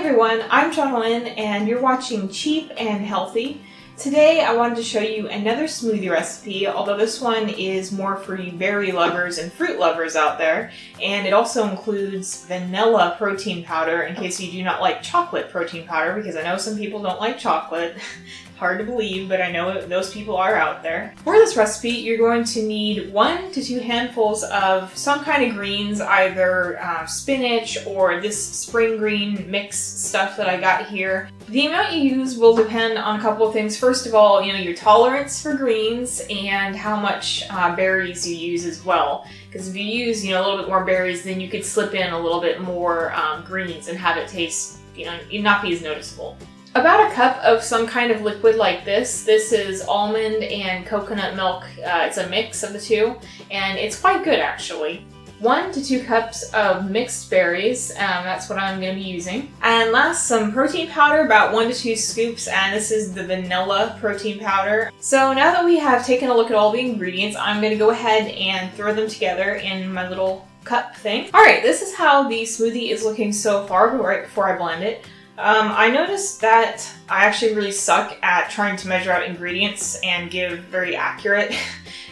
everyone, I'm Jonalyn and you're watching Cheap and Healthy. Today I wanted to show you another smoothie recipe, although this one is more for you berry lovers and fruit lovers out there, and it also includes vanilla protein powder in case you do not like chocolate protein powder, because I know some people don't like chocolate. Hard to believe, but I know those people are out there. For this recipe, you're going to need 1 to 2 handfuls of some kind of greens, either spinach or this spring green mix stuff that I got here. The amount you use will depend on a couple of things. First of all, your tolerance for greens and how much berries you use as well. Because if you use, a little bit more berries, then you could slip in a little bit more greens and have it taste, not be as noticeable. About a cup of some kind of liquid like this. This is almond and coconut milk. It's a mix of the two, and it's quite good actually. 1 to 2 cups of mixed berries, that's what I'm going to be using. And last, some protein powder, about 1 to 2 scoops, and this is the vanilla protein powder. So now that we have taken a look at all the ingredients, I'm going to go ahead and throw them together in my little cup thing. Alright, this is how the smoothie is looking so far, right before I blend it. I noticed that I actually really suck at trying to measure out ingredients and give very accurate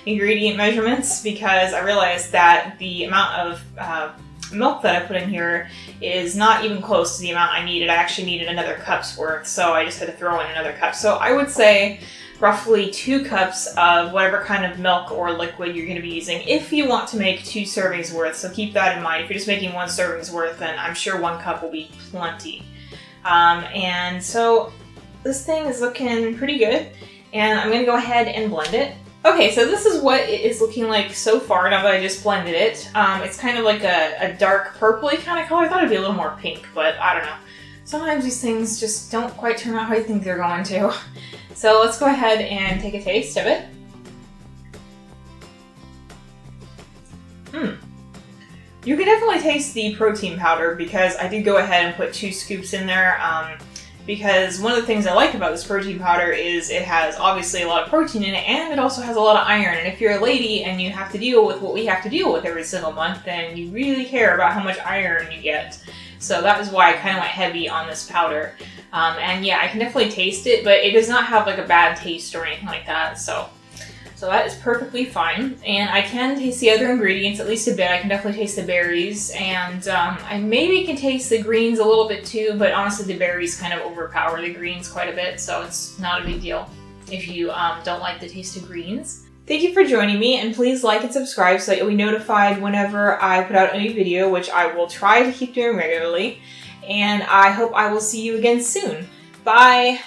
ingredient measurements, because I realized that the amount of milk that I put in here is not even close to the amount I needed. I actually needed another cup's worth, so I just had to throw in another cup. So I would say roughly 2 cups of whatever kind of milk or liquid you're going to be using if you want to make 2 servings worth. So keep that in mind. If you're just making 1 serving's worth, then I'm sure 1 cup will be plenty. And so this thing is looking pretty good, and I'm going to go ahead and blend it. Okay, so this is what it is looking like so far now that I just blended it. It's kind of like a dark purpley kind of color. I thought it'd be a little more pink, but I don't know. Sometimes these things just don't quite turn out how you think they're going to. So let's go ahead and take a taste of it. You can definitely taste the protein powder, because I did go ahead and put 2 scoops in there, because one of the things I like about this protein powder is it has obviously a lot of protein in it, and it also has a lot of iron. And if you're a lady and you have to deal with what we have to deal with every single month, then you really care about how much iron you get. So that is why I kind of went heavy on this powder. And yeah, I can definitely taste it, but it does not have like a bad taste or anything like that. So that is perfectly fine. And I can taste the other ingredients at least a bit. I can definitely taste the berries, and I maybe can taste the greens a little bit too, but honestly the berries kind of overpower the greens quite a bit, so it's not a big deal if you don't like the taste of greens. Thank you for joining me, and please like and subscribe so that you'll be notified whenever I put out a new video, which I will try to keep doing regularly. And I hope I will see you again soon. Bye!